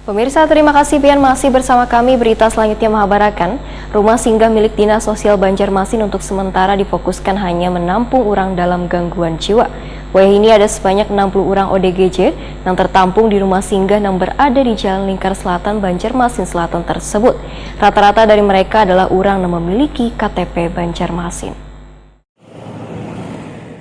Pemirsa, terima kasih pian masih bersama kami. Berita selanjutnya mengabarkan, rumah singgah milik Dinas Sosial Banjarmasin untuk sementara difokuskan hanya menampung orang dalam gangguan jiwa. Ini ada sebanyak 60 orang ODGJ yang tertampung di rumah singgah yang berada di Jalan Lingkar Selatan, Banjarmasin Selatan tersebut. Rata-rata dari mereka adalah orang yang memiliki KTP Banjarmasin.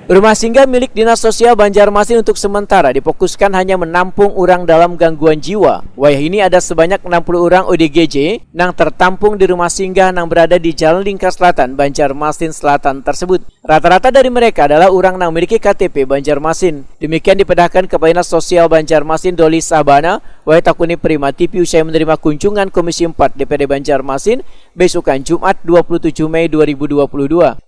Rumah singgah milik Dinas Sosial Banjarmasin untuk sementara difokuskan hanya menampung orang dalam gangguan jiwa. Ini ada sebanyak 60 orang ODGJ yang tertampung di rumah singgah yang berada di Jalan Lingkar Selatan, Banjarmasin Selatan tersebut. Rata-rata dari mereka adalah orang yang memiliki KTP Banjarmasin. Demikian dipedahkan Kepala Dinas Sosial Banjarmasin Doli Sabana, takuni prima TV usai menerima kunjungan Komisi 4 DPD Banjarmasin besokan Jumat 27 Mei 2022.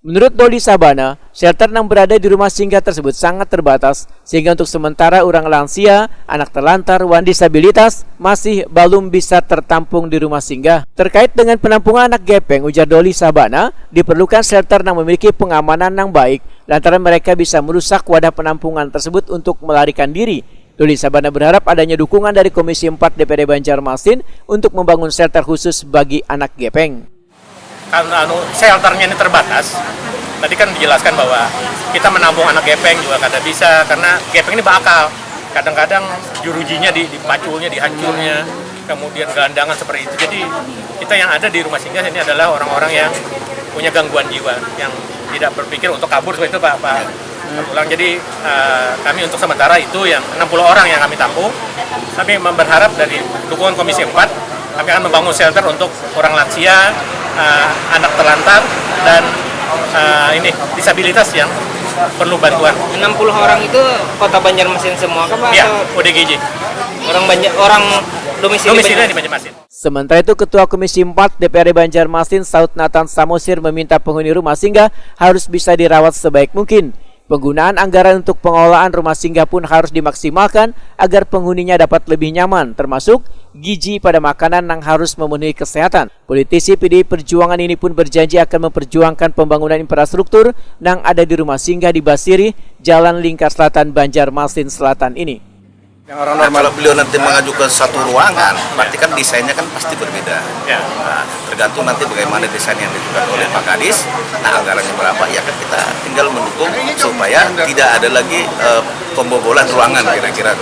Menurut Doli Sabana, shelter yang berada di rumah singgah tersebut sangat terbatas, sehingga untuk sementara orang lansia, anak terlantar, wan disabilitas masih belum bisa tertampung di rumah singgah. Terkait dengan penampungan anak gepeng, ujar Doli Sabana, diperlukan shelter yang memiliki pengamanan yang baik, lantaran mereka bisa merusak wadah penampungan tersebut untuk melarikan diri. Doli Sabana berharap adanya dukungan dari Komisi 4 DPD Banjarmasin untuk membangun shelter khusus bagi anak gepeng. Karena shelternya ini terbatas, tadi kan dijelaskan bahwa kita menampung anak gepeng juga kada bisa, karena gepeng ini bakal kadang-kadang jurujinya dipaculnya, dihancurnya, kemudian gelandangan seperti itu. Jadi kita yang ada di rumah singgah ini adalah orang-orang yang punya gangguan jiwa, yang tidak berpikir untuk kabur seperti itu Pak Ulang. Jadi kami untuk sementara itu yang 60 orang yang kami tampung. Kami berharap dari dukungan Komisi 4, kami akan membangun shelter untuk orang lansia, anak terlantar, dan disabilitas yang perlu bantuan. 60 orang itu kota Banjarmasin semua kan Pak? Ya, ODGJ. Orang domisili di Banjarmasin. Sementara itu, Ketua Komisi 4 DPRD Banjarmasin Saud Nathan Samosir meminta penghuni rumah singgah harus bisa dirawat sebaik mungkin. Penggunaan anggaran untuk pengelolaan rumah singgah pun harus dimaksimalkan agar penghuninya dapat lebih nyaman, termasuk gizi pada makanan yang harus memenuhi kesehatan. Politisi PDI Perjuangan ini pun berjanji akan memperjuangkan pembangunan infrastruktur yang ada di rumah singgah di Basiri, Jalan Lingkar Selatan, Banjarmasin Selatan ini. Yang orang normal, kalau beliau nanti mengajukan satu ruangan, berarti kan desainnya kan pasti berbeda. Ya. Nah, tergantung nanti bagaimana desain yang dilakukan oleh Pak Kadis. Nah, anggarannya berapa? Ya kan kita tinggal mendukung supaya tidak ada lagi pembobolan ruangan kira-kira.